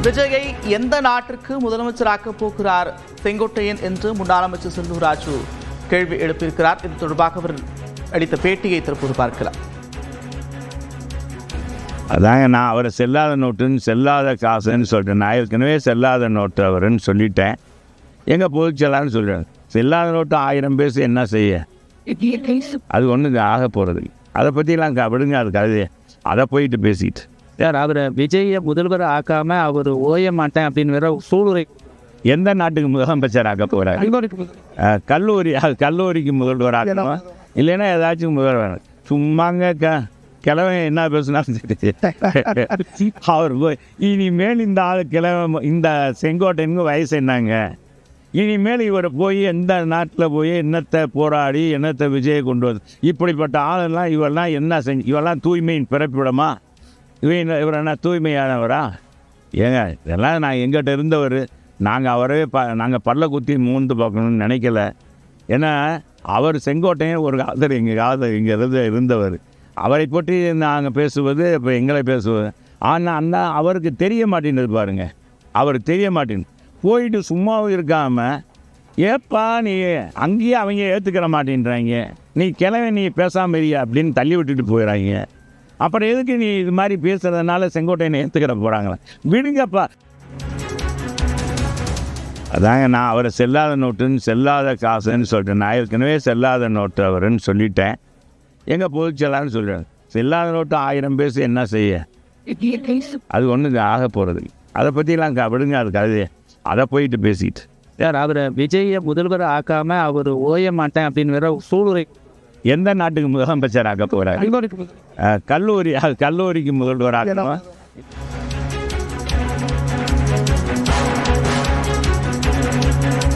விஜயை எந்த நாட்டிற்கு முதலமைச்சராக்கப் போகிறார் செங்கோட்டையன் என்று முன்னாள் அமைச்சர் செல்லூர் ராஜு கேள்வி எழுப்பியிருக்கிறார். இது தொடர்பாக அவர் அளித்த பேட்டியை தற்போது பார்க்கலாம். அதாங்க, நான் அவரை செல்லாத நோட்டுன்னு செல்லாத காசுன்னு சொல்லிட்டேன். நான் ஏற்கனவே செல்லாத நோட்டு அவருன்னு சொல்லிட்டேன். எங்கே போயிச்சலான்னு சொல்கிறேன். செல்லாத நோட்டு 1000 பேச என்ன செய்ய, அது ஒன்றும் ஆக போகிறது. அதை பற்றிலாம் விடுங்க, அது கதையை. அதை போயிட்டு பேசிட்டு சார், அவரை விஜயை முதல்வர் ஆக்காமல் அவர் ஓய மாட்டேன் அப்படின்னு வேற சூளுரை. எந்த நாட்டுக்கு முதலமைச்சர் ஆக்க போகிறார்? கல்லூரிக்கு முதல்வர் ஆக்கணும், இல்லைன்னா ஏதாச்சும் முதல்வர். சும்மாங்க கிழவன் என்ன பேசுனாலும் சரி. அவர் போய் இனிமேல் இந்த ஆள் கிழவன், இந்த செங்கோட்டையனுக்கு வயசு என்னங்க, இனிமேல் இவரை போய் எந்த நாட்டில் போய் என்னத்தை போராடி என்னத்தை விஜயை கொண்டு வந்து, இப்படிப்பட்ட ஆளெல்லாம் இவரெல்லாம் என்ன செஞ்சு, இவரெல்லாம் தூய்மையின் பிறப்பிடமா? இவர் என்ன தூய்மையானவரா? ஏங்க, இதெல்லாம் நான் எங்கிட்ட இருந்தவர். நாங்கள் அவரவே நாங்கள் பல்ல குத்தி மூந்து பார்க்கணும்னு நினைக்கல. ஏன்னா அவர் செங்கோட்டையன் ஒரு காலத்தில் எங்கள் காலத்தில் இங்கே இருந்தவர். அவரை பற்றி நாங்கள் பேசுவது இப்போ எங்களை பேசுவது. ஆனால் அந்த அவருக்கு தெரிய மாட்டேன்றது பாருங்க. அவருக்கு தெரிய மாட்டேன்னு போயிட்டு சும்மாவும் இருக்காமல், ஏப்பா நீ அங்கேயே அவங்க ஏற்றுக்கிற மாட்டேன்றாங்க, நீ கிளம்பி நீ பேசாமல் இருக்கியா அப்படின்னு தள்ளி விட்டுட்டு போயிடறாங்க. அப்புறம் எதுக்கு நீ இது மாதிரி பேசுகிறதுனால செங்கோட்டையனை ஏற்றுக்கிற போகிறாங்களா? விடுங்கப்பா. அதாங்க, நான் அவரை செல்லாத நோட்டுன்னு செல்லாத காசுன்னு சொல்லிட்டேன். நான் ஏற்கனவே செல்லாத நோட்டு அவருன்னு சொல்லிட்டேன். எங்கே போயிச்சலான்னு சொல்கிறேன். செல்லாத நோட்டு 1000 பேச என்ன செய்ய, அது ஒன்றும் ஆக போகிறது. அதை பற்றிலாம் விடுங்க, அது கதையை. அதை போயிட்டு பேசிட்டு சார், அவரை விஜயை முதல்வர் ஆக்காமல் அவர் ஓய மாட்டேன் அப்படின்னு வேற சூளுரை. எந்த நாட்டுக்கு முதலமைச்சர் ஆக்க போகிறார்? கல்லூரிக்கு முதல்வர் ஆக்கணும்,